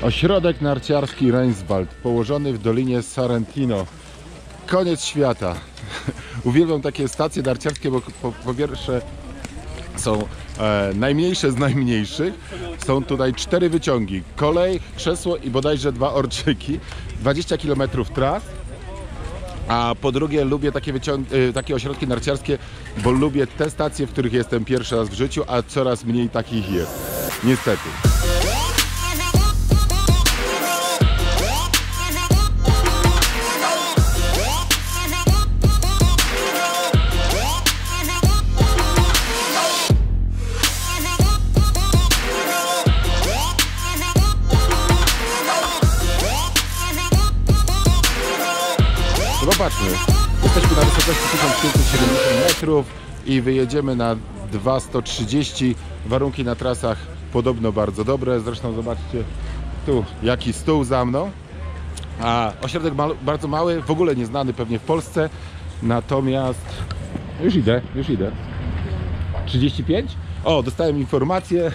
Ośrodek narciarski Reinswald, położony w Dolinie Sarentino. Koniec świata. Uwielbiam takie stacje narciarskie, bo po pierwsze są najmniejsze z najmniejszych. Są tutaj 4 wyciągi, kolej, krzesło i bodajże 2 orczyki. 20 km tras. A po drugie lubię takie ośrodki narciarskie, bo lubię te stacje, w których jestem pierwszy raz w życiu, a coraz mniej takich jest. Niestety. Zobaczmy, jesteśmy na wysokości 1570 metrów i wyjedziemy na 2130. Warunki na trasach podobno bardzo dobre. Zresztą zobaczcie tu jaki stół za mną. A ośrodek bardzo mały, w ogóle nieznany pewnie w Polsce. Natomiast już idę. 35? O, dostałem informację.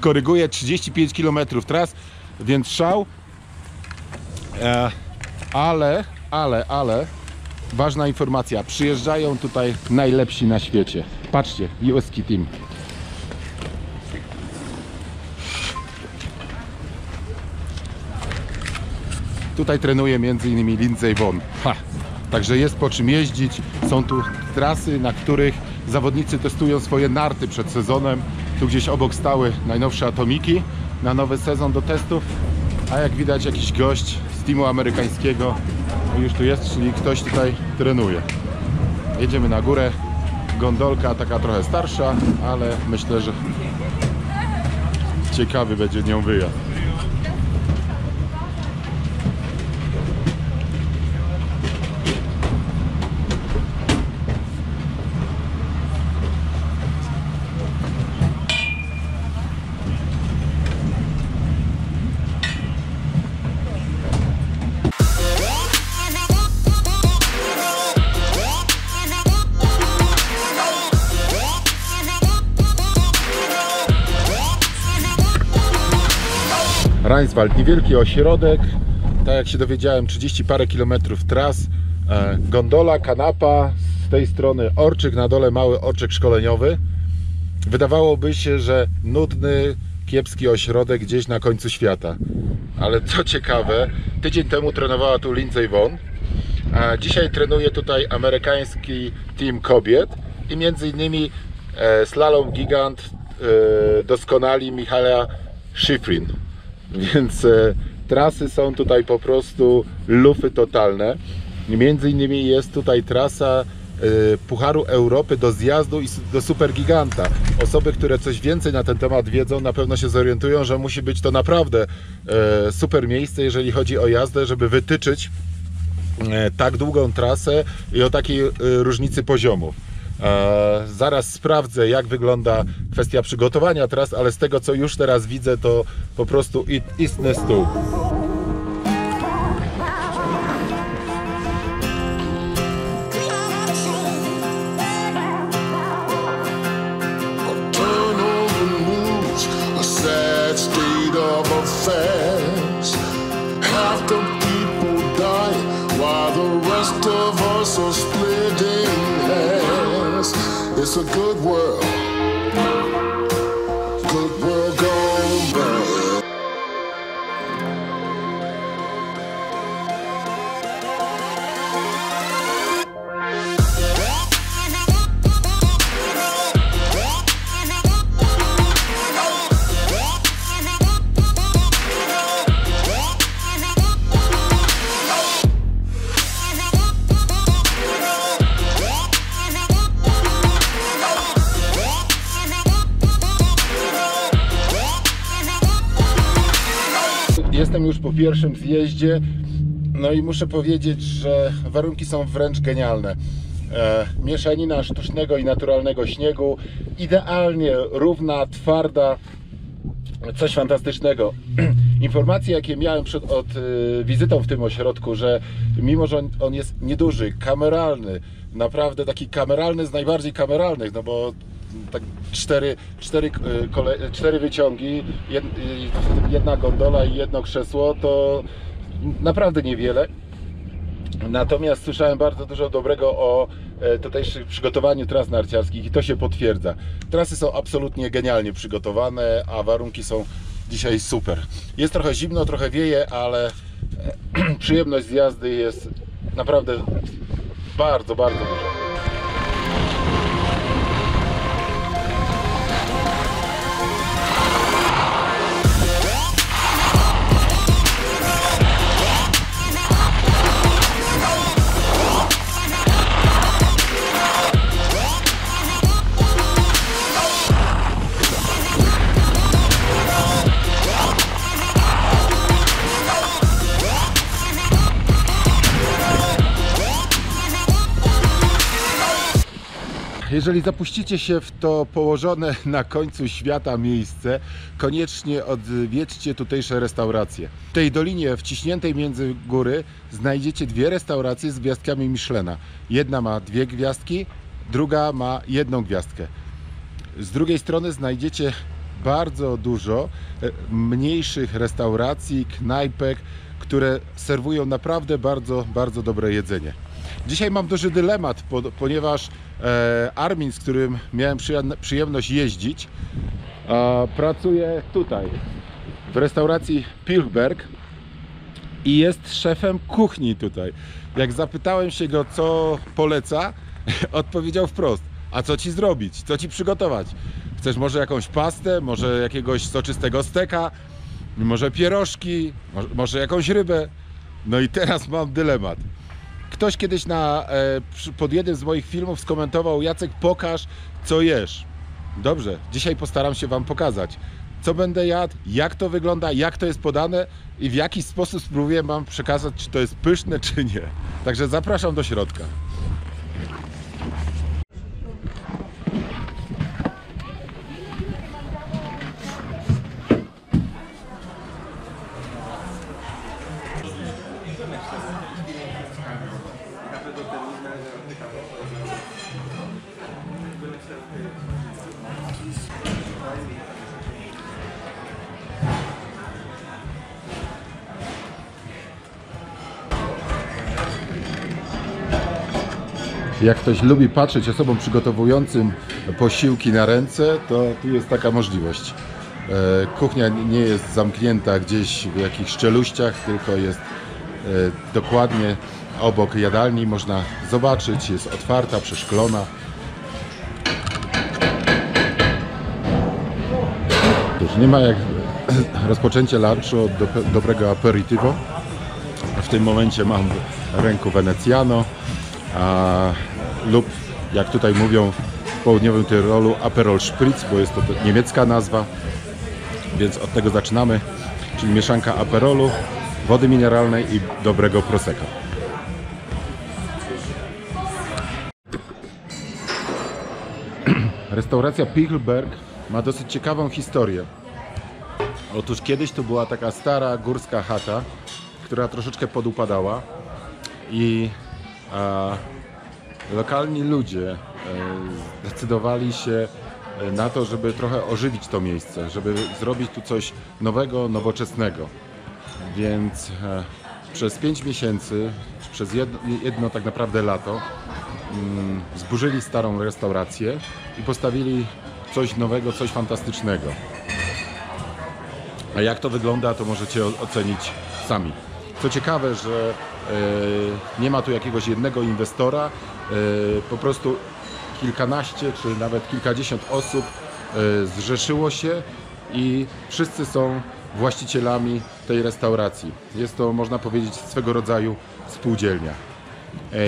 Koryguję 35 km tras, więc szał. Ale ważna informacja, przyjeżdżają tutaj najlepsi na świecie. Patrzcie, US Ski Team. Tutaj trenuje m.in. Lindsey Vonn. Także jest po czym jeździć. Są tu trasy, na których zawodnicy testują swoje narty przed sezonem. Tu gdzieś obok stały najnowsze atomiki na nowy sezon do testów. A jak widać jakiś gość z teamu amerykańskiego już tu jest, czyli ktoś tutaj trenuje. Jedziemy na górę. Gondolka taka trochę starsza, ale myślę, że ciekawy będzie nią wyjazd. Reinswald, niewielki ośrodek, tak jak się dowiedziałem, 30 parę kilometrów tras, gondola, kanapa, z tej strony orczyk, na dole mały orczyk szkoleniowy. Wydawałoby się, że nudny, kiepski ośrodek gdzieś na końcu świata. Ale co ciekawe, tydzień temu trenowała tu Lindsey Vonn, a dzisiaj trenuje tutaj amerykański team kobiet i między innymi slalom gigant doskonali Michaela Schifrin. Więc trasy są tutaj po prostu lufy totalne. Między innymi jest tutaj trasa Pucharu Europy do zjazdu i do Supergiganta. Osoby, które coś więcej na ten temat wiedzą, na pewno się zorientują, że musi być to naprawdę super miejsce, jeżeli chodzi o jazdę, żeby wytyczyć tak długą trasę i o takiej różnicy poziomów. Zaraz sprawdzę, jak wygląda kwestia przygotowania tras, ale z tego, co już teraz widzę, to po prostu istny stół. It's a good world gone bad. Jestem już po pierwszym zjeździe, no i muszę powiedzieć, że warunki są wręcz genialne. Mieszanina sztucznego i naturalnego śniegu, idealnie równa, twarda, coś fantastycznego. Informacje, jakie miałem przed wizytą w tym ośrodku, że mimo, że on jest nieduży, kameralny, naprawdę taki kameralny z najbardziej kameralnych, no bo tak cztery wyciągi, jedna gondola i jedno krzesło, to naprawdę niewiele. Natomiast słyszałem bardzo dużo dobrego o tutejszym przygotowaniu tras narciarskich i to się potwierdza. Trasy są absolutnie genialnie przygotowane, a warunki są dzisiaj super. Jest trochę zimno, trochę wieje, ale przyjemność z jazdy jest naprawdę bardzo, bardzo duża. Jeżeli zapuścicie się w to położone na końcu świata miejsce, koniecznie odwiedźcie tutejsze restauracje. W tej dolinie wciśniętej między góry znajdziecie dwie restauracje z gwiazdkami Michelina. Jedna ma 2 gwiazdki, druga ma 1 gwiazdkę. Z drugiej strony znajdziecie bardzo dużo mniejszych restauracji, knajpek, które serwują naprawdę bardzo, bardzo dobre jedzenie. Dzisiaj mam duży dylemat, ponieważ Armin, z którym miałem przyjemność jeździć, pracuje tutaj w restauracji Pilchberg i jest szefem kuchni tutaj. Jak zapytałem się go, co poleca, odpowiedział wprost: a co ci zrobić, co ci przygotować? Chcesz może jakąś pastę, może jakiegoś soczystego steka, może pierożki, może jakąś rybę? No i teraz mam dylemat. Ktoś kiedyś pod jednym z moich filmów skomentował: Jacek, pokaż, co jesz. Dobrze, dzisiaj postaram się Wam pokazać, co będę jadł, jak to wygląda, jak to jest podane i w jaki sposób spróbuję Wam przekazać, czy to jest pyszne, czy nie. Także zapraszam do środka. Jak ktoś lubi patrzeć osobom przygotowującym posiłki na ręce, to tu jest taka możliwość. Kuchnia nie jest zamknięta gdzieś w jakichś szczeluściach, tylko jest dokładnie obok jadalni. Można zobaczyć, jest otwarta, przeszklona. Nie ma jak rozpoczęcie lunchu od dobrego aperitivo. W tym momencie mam w ręku Veneziano, lub jak tutaj mówią w południowym Tyrolu, Aperol Spritz, bo jest to niemiecka nazwa, więc od tego zaczynamy, czyli mieszanka aperolu, wody mineralnej i dobrego prosecco. Restauracja Pilchberg ma dosyć ciekawą historię. Otóż kiedyś to była taka stara górska chata, która troszeczkę podupadała i lokalni ludzie zdecydowali się na to, żeby trochę ożywić to miejsce, żeby zrobić tu coś nowego, nowoczesnego. Więc przez 5 miesięcy, przez jedno tak naprawdę lato, zburzyli starą restaurację i postawili coś nowego, coś fantastycznego. A jak to wygląda, to możecie ocenić sami. Co ciekawe, że nie ma tu jakiegoś jednego inwestora, po prostu kilkanaście czy nawet kilkadziesiąt osób zrzeszyło się i wszyscy są właścicielami tej restauracji. Jest to, można powiedzieć, swego rodzaju spółdzielnia.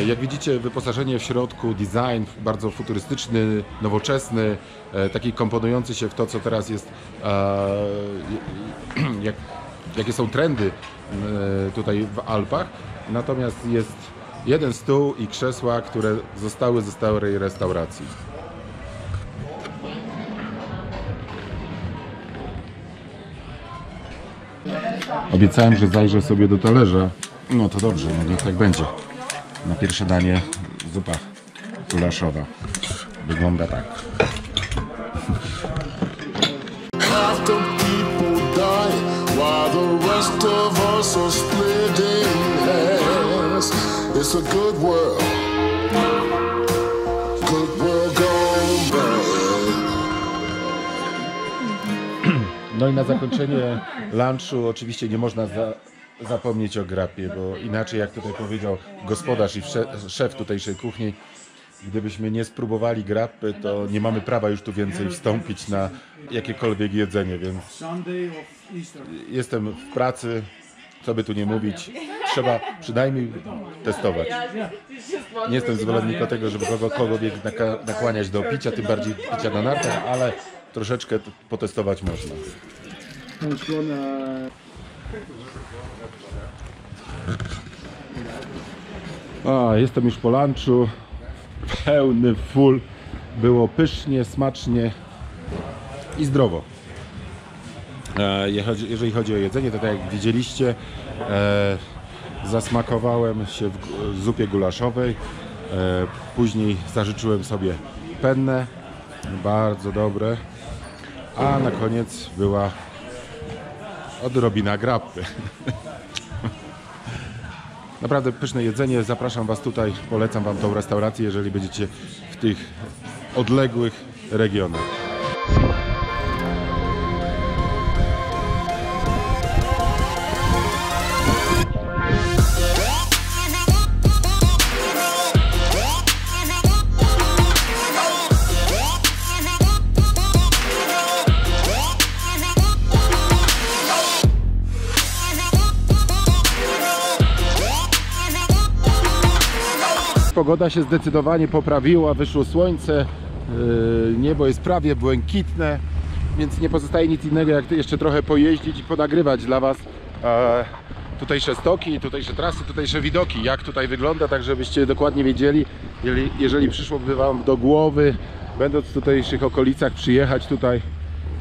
Jak widzicie, wyposażenie w środku, design bardzo futurystyczny, nowoczesny, taki komponujący się w to, co teraz jest, jakie są trendy tutaj w Alpach. Natomiast jest jeden stół i krzesła, które zostały ze starej restauracji. Obiecałem, że zajrzę sobie do talerza. No to dobrze, no niech tak będzie. Na pierwsze danie zupa gulaszowa. Wygląda tak. Half the people die while the rest of us are splitting hairs. It's a good world. Good world gone bad. No i na zakończenie lunchu oczywiście nie można zapomnieć o grapie, bo inaczej, jak tutaj powiedział gospodarz i szef tutejszej kuchni, gdybyśmy nie spróbowali grapy, to nie mamy prawa już tu więcej wstąpić na jakiekolwiek jedzenie, więc jestem w pracy, co by tu nie mówić, trzeba przynajmniej testować. Nie jestem zwolennikiem tego, żeby kogokolwiek nakłaniać do picia, tym bardziej picia na nartach, ale troszeczkę potestować można. Jestem już po lunchu, pełny full, było pysznie, smacznie i zdrowo. Jeżeli chodzi o jedzenie, to tak jak widzieliście, zasmakowałem się w zupie gulaszowej, później zażyczyłem sobie penne, bardzo dobre, a na koniec była odrobina grappy. Naprawdę pyszne jedzenie, zapraszam Was tutaj, polecam Wam tą restaurację, jeżeli będziecie w tych odległych regionach. Pogoda się zdecydowanie poprawiła, wyszło słońce, niebo jest prawie błękitne, więc nie pozostaje nic innego jak jeszcze trochę pojeździć i ponagrywać dla Was tutejsze stoki, tutejsze trasy, tutejsze widoki, jak tutaj wygląda, tak żebyście dokładnie wiedzieli, jeżeli przyszłoby Wam do głowy, będąc w tutejszych okolicach, przyjechać tutaj,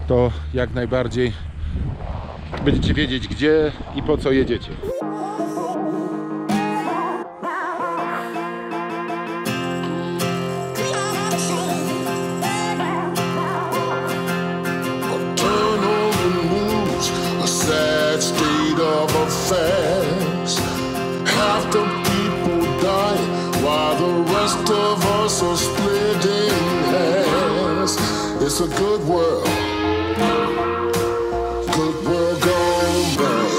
to jak najbardziej będziecie wiedzieć, gdzie i po co jedziecie. Affairs. Half the people die while the rest of us are splitting hairs. It's a good world. Good world gone bad.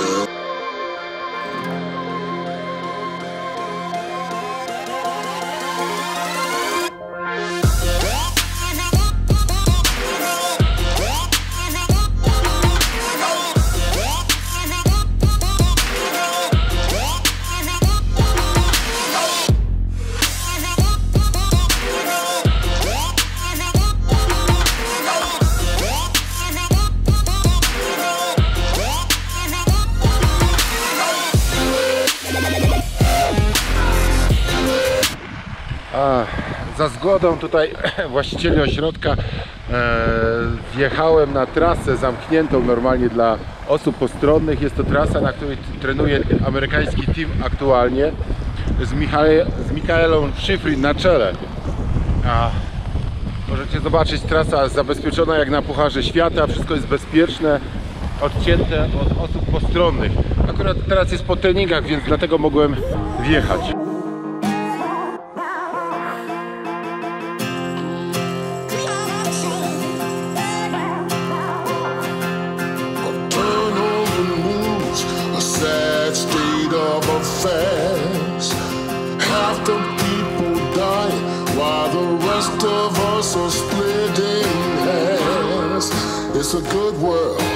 Za zgodą tutaj właścicieli ośrodka wjechałem na trasę zamkniętą normalnie dla osób postronnych. Jest to trasa, na której trenuje amerykański team aktualnie z Michaelą Schifrin na czele. Możecie zobaczyć, trasa zabezpieczona jak na Pucharze Świata, wszystko jest bezpieczne, odcięte od osób postronnych. Akurat teraz jest po treningach, więc dlatego mogłem wjechać. Half the people die while the rest of us are splitting hairs. It's a good world.